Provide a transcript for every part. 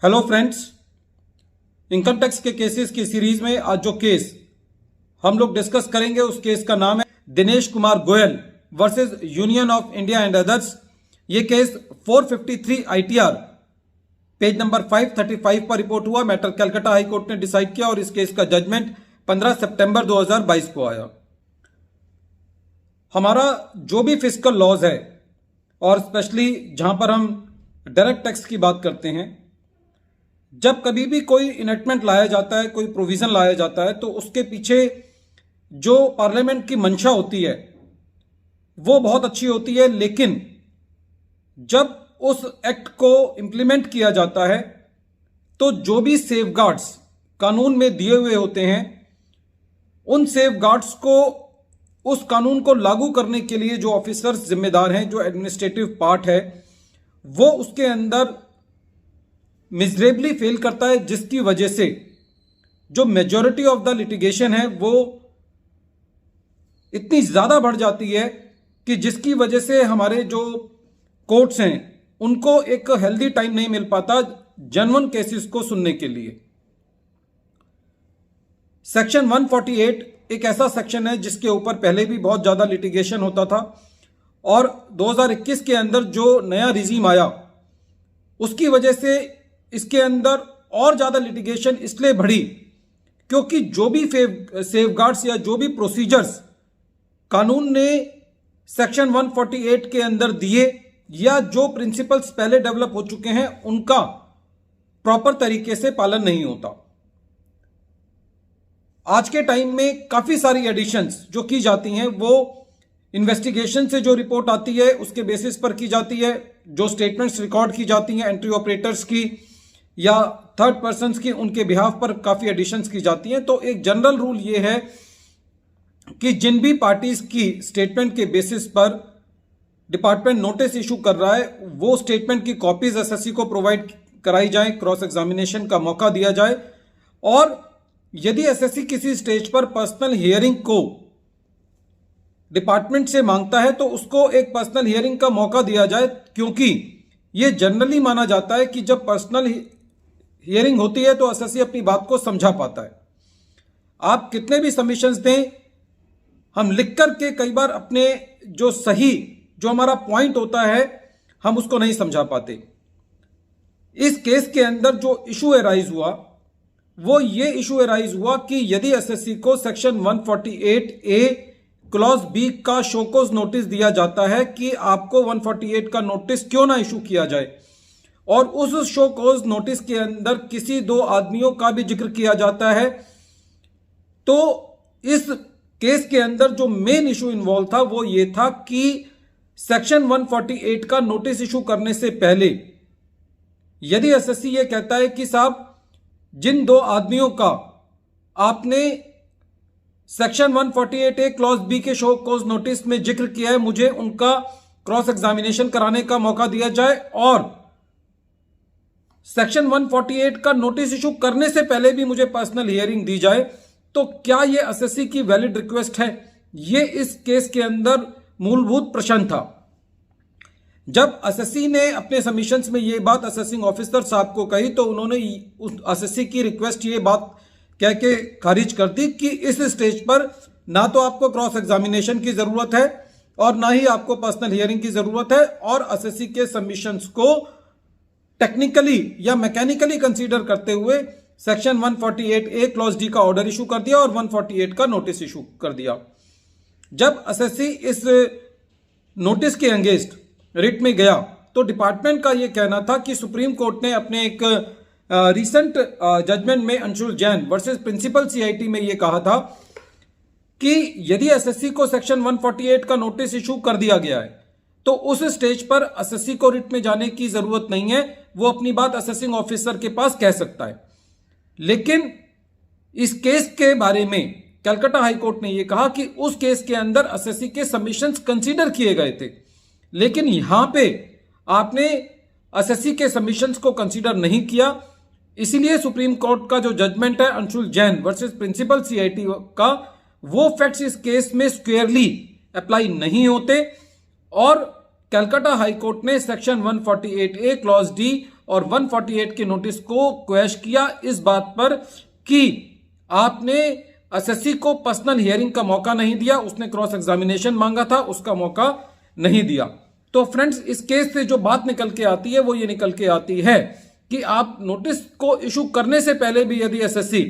Hello friends, income tax के cases की series में आज जो केस हम लोग डिस्कस करेंगे उस केस का नाम है Dinesh Kumar Goyal versus union of India and others. ये केस 453 ITR पेज नंबर 535 पर रिपोर्ट हुआ। मैटर कलकत्ता हाई कोर्ट ने डिसाइड किया और इस केस का जजमेंट 15 सितंबर 2022 को आया। हमारा जो भी फिस्कल लॉज है और स्पेशली जहां पर हम डायरेक्ट टैक्स की बात करते हैं, जब कभी भी कोई इनेक्टमेंट लाया जाता है, कोई प्रोविजन लाया जाता है, तो उसके पीछे जो पार्लियामेंट की मंशा होती है वो बहुत अच्छी होती है, लेकिन जब उस एक्ट को इंप्लीमेंट किया जाता है तो जो भी सेफगार्ड्स कानून में दिए हुए होते हैं, उन सेफगार्ड्स को, उस कानून को लागू करने के लिए जो ऑफिसर्स जिम्मेदार हैं, जो एडमिनिस्ट्रेटिव पार्ट है, वो उसके अंदर मिजरेबली फेल करता है, जिसकी वजह से जो मेजॉरिटी ऑफ द लिटिगेशन है वो इतनी ज्यादा बढ़ जाती है कि जिसकी वजह से हमारे जो कोर्ट्स हैं उनको एक हेल्दी टाइम नहीं मिल पाता जेन्युइन केसेस को सुनने के लिए। सेक्शन 148 एक ऐसा सेक्शन है जिसके ऊपर पहले भी बहुत ज्यादा लिटिगेशन होता था और 2021 के अंदर जो नया रिजीम आया उसकी वजह से इसके अंदर और ज्यादा लिटिगेशन इसलिए बढ़ी क्योंकि जो भी सेफगार्ड्स या जो भी प्रोसीजर्स कानून ने सेक्शन 148 के अंदर दिए या जो प्रिंसिपल्स पहले डेवलप हो चुके हैं उनका प्रॉपर तरीके से पालन नहीं होता। आज के टाइम में काफी सारी एडिशंस जो की जाती हैं वो इन्वेस्टिगेशन से जो रिपोर्ट आती है उसके बेसिस पर की जाती है, जो स्टेटमेंट्स रिकॉर्ड की जाती हैं एंट्री ऑपरेटर्स की या थर्ड पर्संस की, उनके बिहाफ पर काफी एडिशंस की जाती हैं। तो एक जनरल रूल ये है कि जिन भी पार्टीज की स्टेटमेंट के बेसिस पर डिपार्टमेंट नोटिस इशू कर रहा है वो स्टेटमेंट की कॉपीज एसएससी को प्रोवाइड कराई जाए, क्रॉस एग्जामिनेशन का मौका दिया जाए, और यदि एसएससी किसी स्टेज पर पर्सनल हियरिंग को डिपार्टमेंट से मांगता है तो उसको एक पर्सनल हियरिंग का मौका दिया जाए, क्योंकि यह जनरली माना जाता है कि जब पर्सनल हियरिंग होती है तो एसएससी अपनी बात को समझा पाता है। आप कितने भी सबमिशंस दें, हम लिख करके कई बार अपने जो हमारा पॉइंट होता है हम उसको नहीं समझा पाते। इस केस के अंदर जो इशू एराइज हुआ वो ये इशू एराइज हुआ कि यदि एसएससी को सेक्शन 148A क्लॉज बी का शोकोज नोटिस दिया जाता है कि आपको 148 का नोटिस क्यों ना इशू किया जाए, और उस शोकोज नोटिस के अंदर किसी दो आदमियों का भी जिक्र किया जाता है, तो इस केस के अंदर जो मेन इशू इन्वॉल्व था वो ये था कि सेक्शन 148 का नोटिस इशू करने से पहले यदि एसएससी ये कहता है कि साहब जिन दो आदमियों का आपने सेक्शन 148A क्लॉज बी के शो कोज नोटिस में जिक्र किया है, मुझे उनका क्रॉस एग्जामिनेशन कराने का मौका दिया जाए और सेक्शन 148 का नोटिस इशू करने से पहले भी मुझे पर्सनल हियरिंग दी जाए, तो क्या यह एसएससी की वैलिड रिक्वेस्ट है? यह इस केस के अंदर मूलभूत प्रश्न था। जब एसएससी ने अपने सबमिशंस में यह बात असेसिंग ऑफिसर साहब को कही तो उन्होंने उस एसएससी की रिक्वेस्ट ये बात कह के खारिज कर दी कि इस स्टेज पर ना तो आपको क्रॉस एग्जामिनेशन की जरूरत है और ना ही आपको पर्सनल हियरिंग की जरूरत है, और एसएससी के सबमिशंस को टेक्निकली या मैकेनिकली कंसीडर करते हुए सेक्शन 148A क्लॉज डी का ऑर्डर इशू कर दिया और 148 का नोटिस इशू कर दिया। जब एसएससी इस नोटिस के अगेंस्ट रिट में गया तो डिपार्टमेंट का यह कहना था कि सुप्रीम कोर्ट ने अपने एक रिसेंट जजमेंट में Anshul Jain versus principal CIT में यह कहा था कि यदि एसएससी को सेक्शन 148 का नोटिस इशू कर दिया गया है तो उस स्टेज पर एसएससी को रिट में जाने की जरूरत नहीं है, वो अपनी बात असेसिंग ऑफिसर के पास कह सकता है। लेकिन इस केस के बारे में कलकत्ता हाई कोर्ट ने यह कहा कि उस केस के अंदर एसएससी के सबमिशंस कंसीडर किए गए थे, लेकिन यहां पे आपने एसएससी के सबमिशंस को कंसीडर नहीं किया, इसीलिए सुप्रीम कोर्ट का जो जजमेंट है Anshul Jain versus principal CIT का, वो फैक्ट्स इस केस में स्क्वेयरली अप्लाई नहीं होते और कलकत्ता हाईकोर्ट ने सेक्शन 148A क्लॉज डी और 148 के नोटिस को क्वेश किया इस बात पर कि आपने एसएससी को पर्सनल हियरिंग का मौका नहीं दिया, उसने क्रॉस एग्जामिनेशन मांगा था, उसका मौका नहीं दिया। तो फ्रेंड्स, इस केस से जो बात निकल के आती है वो ये निकल के आती है कि आप नोटिस को इशू करने से पहले भी यदि एसएससी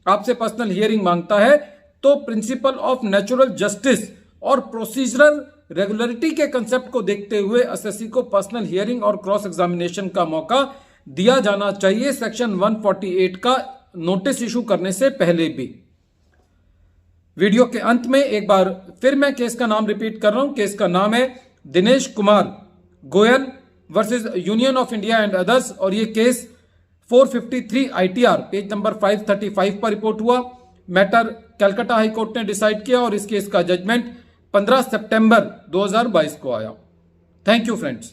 आपसे पर्सनल हियरिंग मांगता है तो प्रिंसिपल ऑफ नेचुरल जस्टिस और प्रोसीजरल रेगुलरिटी के कंसेप्ट को देखते हुए एसएससी को पर्सनल हियरिंग और क्रॉस एग्जामिनेशन का मौका दिया जाना चाहिए सेक्शन 148 का नोटिस इशू करने से पहले भी। वीडियो के अंत में एक बार फिर मैं केस का नाम रिपीट कर रहा हूं। केस का नाम है Dinesh Kumar Goyal versus union of India and others और ये केस 453 ITR पेज नंबर 535 पर रिपोर्ट हुआ। मैटर कलकत्ता हाई कोर्ट ने डिसाइड किया और इस केस का जजमेंट 15 सितंबर 2022 को आया। Thank you friends.